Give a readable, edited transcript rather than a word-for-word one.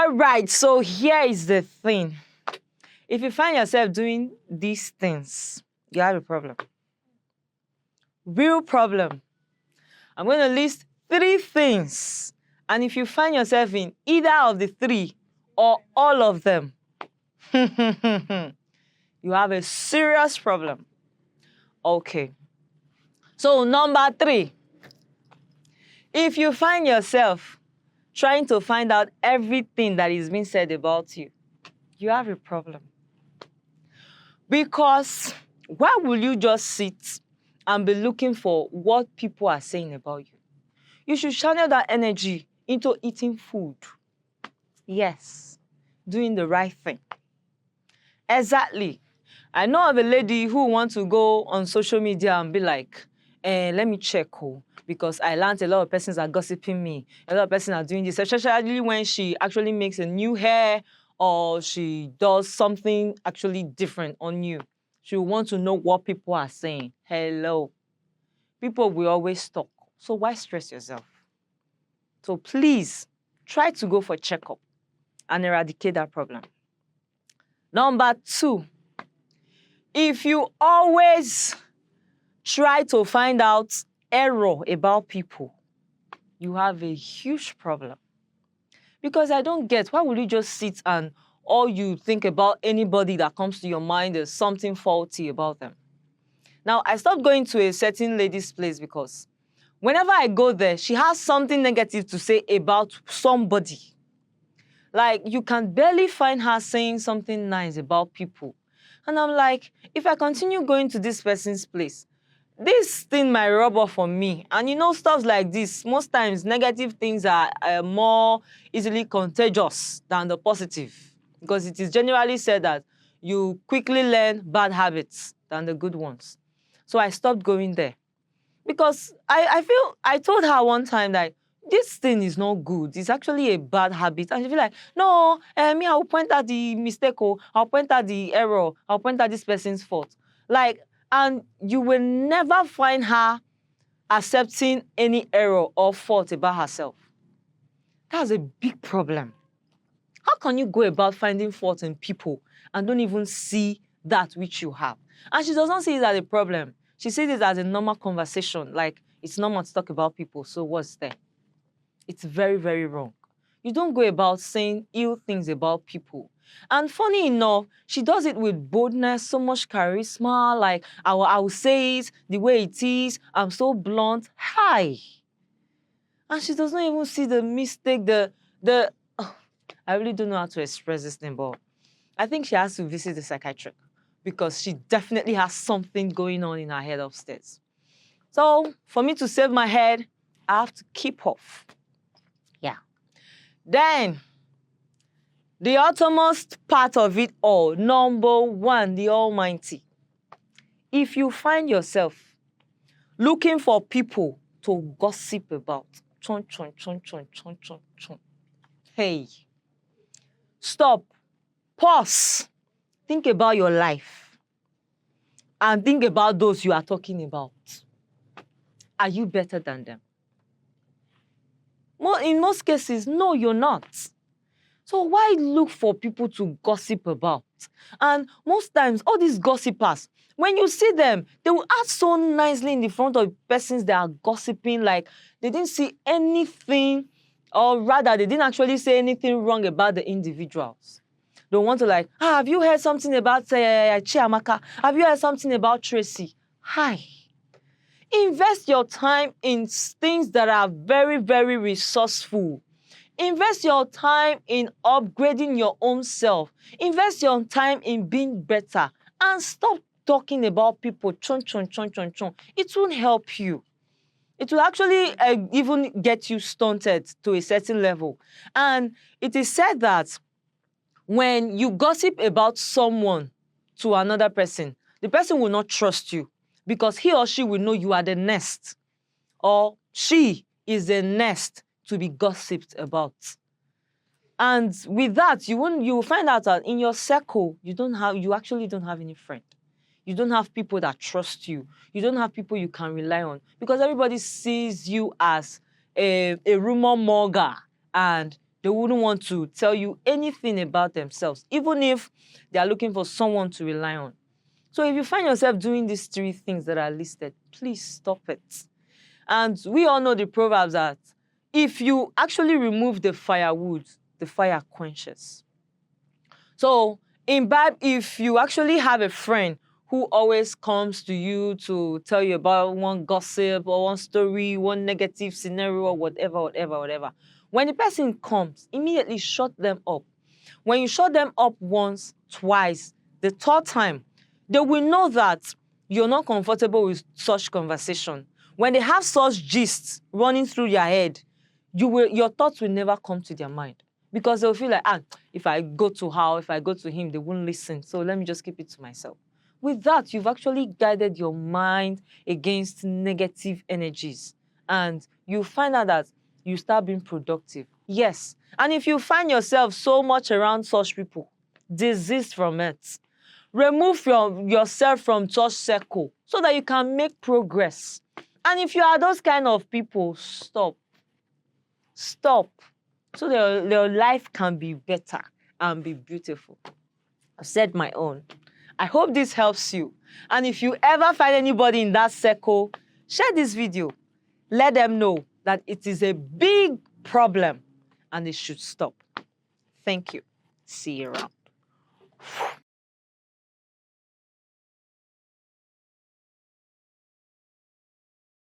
All right, so here is the thing. If you find yourself doing these things, you have a problem. Real problem. I'm going to list 3 things. And if you find yourself in either of the 3 or all of them, you have a serious problem. Okay. So number 3, if you find yourself trying to find out everything that is being said about you, you have a problem. Because why will you just sit and be looking for what people are saying about you? You should channel that energy into eating food. Yes, doing the right thing. Exactly. I know of a lady who wants to go on social media and be like, let me check, because I learned a lot of persons are gossiping me. A lot of persons are doing this, especially when she actually makes a new hair or she does something actually different on you. She will want to know what people are saying. Hello. People will always talk. So why stress yourself? So please, try to go for a checkup and eradicate that problem. Number 2, if you always try to find out error about people, you have a huge problem. Because I don't get, why would you just sit and all you think about anybody that comes to your mind is something faulty about them? Now, I stopped going to a certain lady's place because whenever I go there, she has something negative to say about somebody. Like, you can barely find her saying something nice about people. And I'm like, if I continue going to this person's place, this thing might rub off on me. And you know, stuff like this, most times negative things are more easily contagious than the positive. Because it is generally said that you quickly learn bad habits than the good ones. So I stopped going there. Because I told her one time that this thing is not good. It's actually a bad habit. And she feel like, no, me, I'll point out the mistake, I'll point out the error, I'll point out this person's fault. Like, and you will never find her accepting any error or fault about herself. That's a big problem. How can you go about finding fault in people and don't even see that which you have? And she does not see it as a problem. She sees it as a normal conversation, like it's normal to talk about people, so what's there? It's very, very wrong. You don't go about saying ill things about people. And funny enough, she does it with boldness, so much charisma, like, I will say it the way it is, I'm so blunt, hi. And she does not even see the mistake, I really don't know how to express this thing, but I think she has to visit the psychiatrist because she definitely has something going on in her head upstairs. So for me to save my head, I have to keep off. Yeah. Then, the uttermost part of it all, number 1, the Almighty. If you find yourself looking for people to gossip about, hey, stop, pause, think about your life, and think about those you are talking about. Are you better than them? In most cases, no, you're not. So why look for people to gossip about? And most times, all these gossipers, when you see them, they will act so nicely in the front of persons that are gossiping, like they didn't see anything, or rather, they didn't actually say anything wrong about the individuals. They want to like, have you heard something about Chiamaka? Have you heard something about Tracy? Hi. Invest your time in things that are very, very resourceful. Invest your time in upgrading your own self. Invest your time in being better. And stop talking about people. It won't help you. It will actually even get you stunted to a certain level. And it is said that when you gossip about someone to another person, the person will not trust you because he or she will know you are the next, or she is the next to be gossiped about. And with that, you will find out that in your circle, you actually don't have any friend. You don't have people that trust you. You don't have people you can rely on because everybody sees you as a rumor monger and They wouldn't want to tell you anything about themselves, even if they are looking for someone to rely on. So if you find yourself doing these 3 things that are listed, please stop it. And we all know the proverbs that if you actually remove the firewood, the fire quenches. So if you actually have a friend who always comes to you to tell you about one gossip or one story, one negative scenario or whatever, when the person comes, immediately shut them up. When you shut them up once, twice, the 3rd time, they will know that you're not comfortable with such conversation. When they have such gists running through their head, your thoughts will never come to their mind, because they'll feel like, if I go to her, if I go to him, they won't listen. So let me just keep it to myself. With that, you've actually guided your mind against negative energies. And you find out that you start being productive. Yes. And if you find yourself so much around such people, desist from it. Remove yourself from such circle so that you can make progress. And if you are those kind of people, stop. Stop. So their life can be better and be beautiful. I've said my own. I hope this helps you. And if you ever find anybody in that circle, share this video. Let them know that it is a big problem and it should stop. Thank you. See you around.